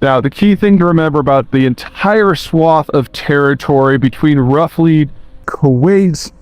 Now, the key thing to remember about the entire swath of territory between roughly Kuwait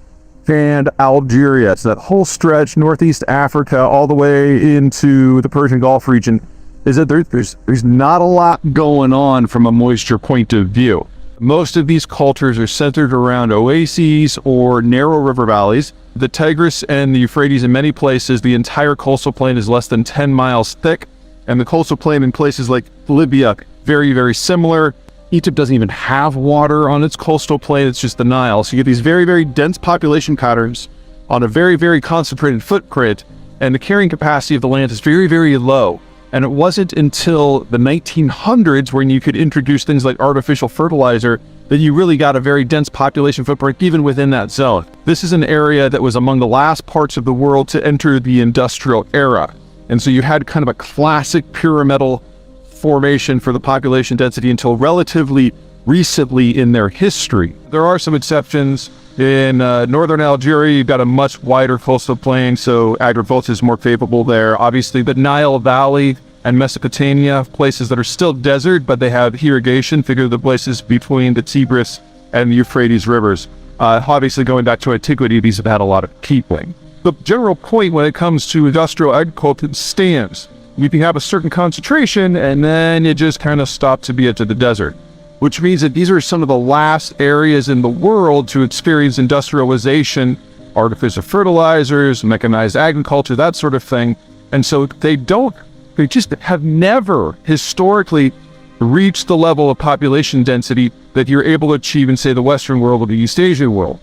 and Algeria, so that whole stretch, Northeast Africa, all the way into the Persian Gulf region, is that there's not a lot going on from a moisture point of view. Most of these cultures are centered around oases or narrow river valleys. The Tigris and the Euphrates, in many places, the entire coastal plain is less than 10 miles thick. And the coastal plain in places like Libya, very, very similar. Egypt doesn't even have water on its coastal plain, it's just the Nile. So you get these very, very dense population patterns on a very, very concentrated footprint, and the carrying capacity of the land is very, very low. And it wasn't until the 1900s, when you could introduce things like artificial fertilizer, that you really got a very dense population footprint even within that zone. This is an area that was among the last parts of the world to enter the industrial era. And so you had kind of a classic pyramidal formation for the population density until relatively recently in their history. There are some exceptions. In northern Algeria, you've got a much wider coastal plain, so agriculture is more favorable there. Obviously, the Nile Valley and Mesopotamia, places that are still desert, but they have irrigation, figure the places between the Tigris and the Euphrates rivers. Obviously, going back to antiquity, these have had a lot of peopling. The general point when it comes to industrial agriculture stands. You can have a certain concentration, and then it just kind of stops to be into the desert, which means that these are some of the last areas in the world to experience industrialization, artificial fertilizers, mechanized agriculture, that sort of thing. And so they just have never historically reached the level of population density that you're able to achieve in, say, the Western world or the East Asian world.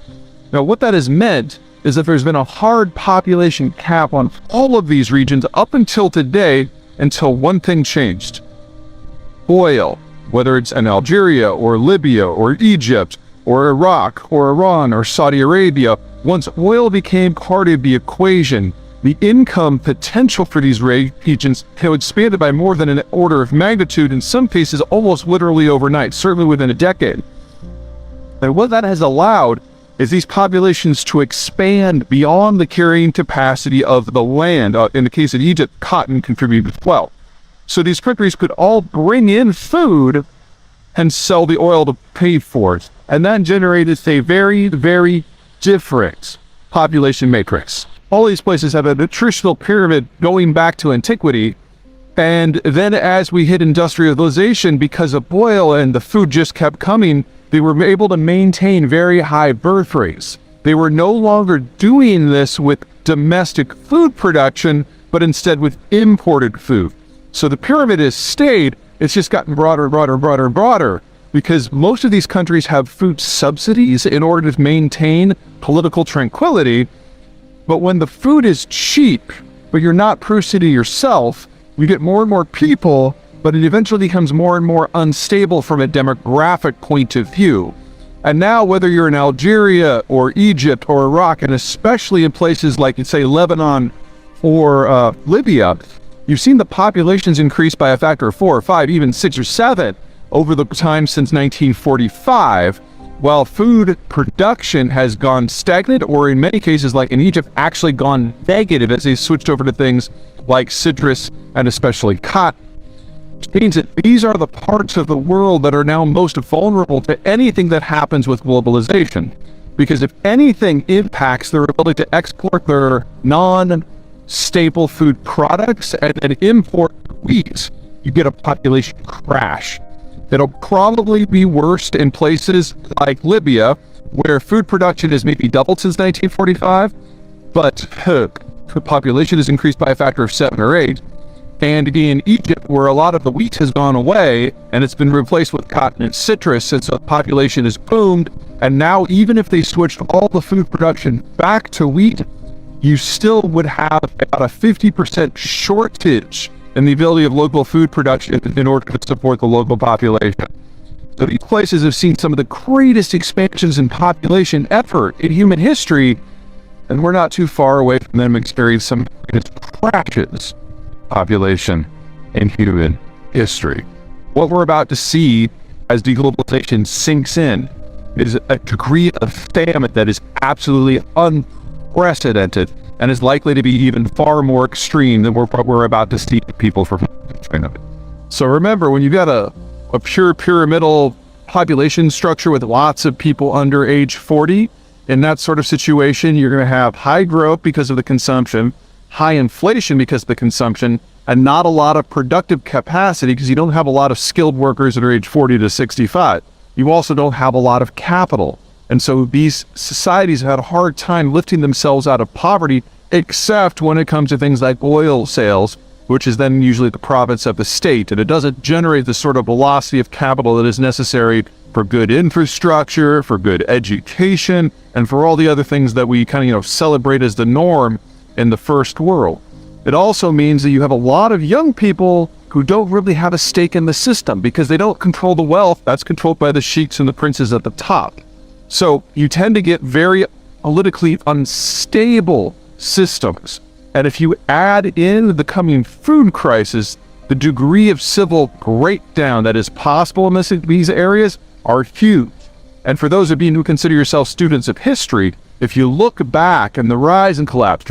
Now, what that has meant is that there's been a hard population cap on all of these regions up until today, until one thing changed. Oil. Whether it's in Algeria or Libya or Egypt or Iraq or Iran or Saudi Arabia, once oil became part of the equation, the income potential for these regions have expanded by more than an order of magnitude, in some cases almost literally overnight, certainly within a decade. And what that has allowed is these populations to expand beyond the carrying capacity of the land. In the case of Egypt, cotton contributed as well. So these countries could all bring in food and sell the oil to pay for it. And that generated a very, very different population matrix. All these places have a nutritional pyramid going back to antiquity. And then as we hit industrialization, because of oil and the food just kept coming, they were able to maintain very high birth rates. They were no longer doing this with domestic food production, but instead with imported food. So the pyramid has stayed, it's just gotten broader and broader and broader and broader, because most of these countries have food subsidies in order to maintain political tranquility. But when the food is cheap, but you're not producing it yourself, you get more and more people, but it eventually becomes more and more unstable from a demographic point of view. And now, whether you're in Algeria or Egypt or Iraq, and especially in places like, say, Lebanon or Libya, you've seen the populations increase by a factor of 4 or 5, even 6 or 7 over the time since 1945, while food production has gone stagnant, or in many cases, like in Egypt, actually gone negative as they switched over to things like citrus and especially cotton. Which means that these are the parts of the world that are now most vulnerable to anything that happens with globalization. Because if anything impacts their ability to export their non-staple food products and then import wheat, you get a population crash. It'll probably be worst in places like Libya, where food production has maybe doubled since 1945, but the population has increased by a factor of 7 or 8. And in Egypt, where a lot of the wheat has gone away and it's been replaced with cotton and citrus, and so the population has boomed. And now, even if they switched all the food production back to wheat, you still would have about a 50% shortage in the ability of local food production in order to support the local population. So these places have seen some of the greatest expansions in population effort in human history, and we're not too far away from them experiencing some crashes population in human history. What we're about to see as deglobalization sinks in is a degree of famine that is absolutely unprecedented and is likely to be even far more extreme than what we're about to see people from China. So remember, when you've got a pure pyramidal population structure with lots of people under age 40, in that sort of situation, you're going to have high growth because of the consumption, high inflation because of the consumption, and not a lot of productive capacity because you don't have a lot of skilled workers that are age 40 to 65. You also don't have a lot of capital. And so these societies have had a hard time lifting themselves out of poverty, except when it comes to things like oil sales, which is then usually the province of the state. And it doesn't generate the sort of velocity of capital that is necessary for good infrastructure, for good education, and for all the other things that we kind of, celebrate as the norm in the first world. It also means that you have a lot of young people who don't really have a stake in the system because they don't control the wealth. That's controlled by the sheiks and the princes at the top. So you tend to get very politically unstable systems. And if you add in the coming food crisis, the degree of civil breakdown that is possible in these areas are huge. And for those of you who consider yourselves students of history, if you look back and the rise and collapse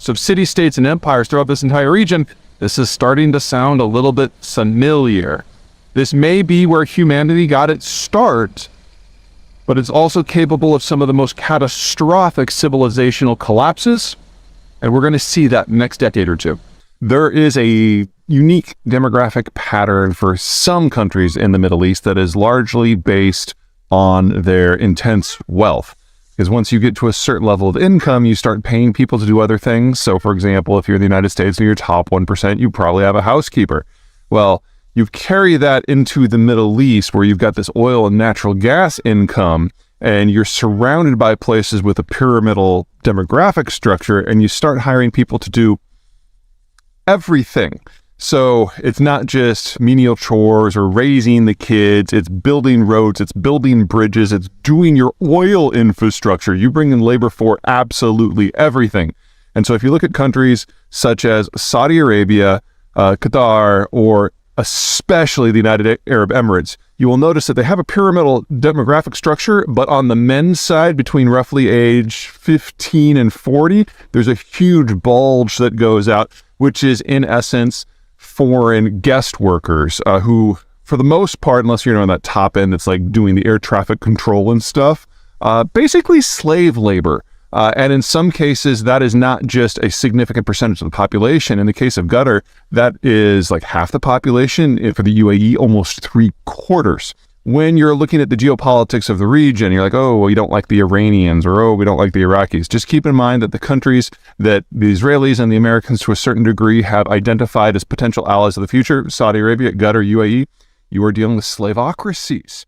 of city-states and empires throughout this entire region, this is starting to sound a little bit familiar. This may be where humanity got its start, but it's also capable of some of the most catastrophic civilizational collapses, and we're going to see that next decade or two. There is a unique demographic pattern for some countries in the Middle East that is largely based on their intense wealth. Because once you get to a certain level of income, you start paying people to do other things. So for example, if you're in the United States and you're top 1%, you probably have a housekeeper. Well, you carry that into the Middle East where you've got this oil and natural gas income and you're surrounded by places with a pyramidal demographic structure, and you start hiring people to do everything. So it's not just menial chores or raising the kids, it's building roads, it's building bridges, it's doing your oil infrastructure. You bring in labor for absolutely everything. And so if you look at countries such as Saudi Arabia, Qatar, or especially the United Arab Emirates, you will notice that they have a pyramidal demographic structure, but on the men's side, between roughly age 15 and 40, there's a huge bulge that goes out, which is in essence foreign guest workers who, for the most part, unless you're on that top end that's like doing the air traffic control and stuff, basically slave labor. And in some cases, that is not just a significant percentage of the population. In the case of Qatar, that is like half the population. For the UAE, almost 3/4. When you're looking at the geopolitics of the region, you're like, oh, well, you don't like the Iranians, or oh, we don't like the Iraqis. Just keep in mind that the countries that the Israelis and the Americans to a certain degree have identified as potential allies of the future, Saudi Arabia, Qatar, UAE, you are dealing with slaveocracies.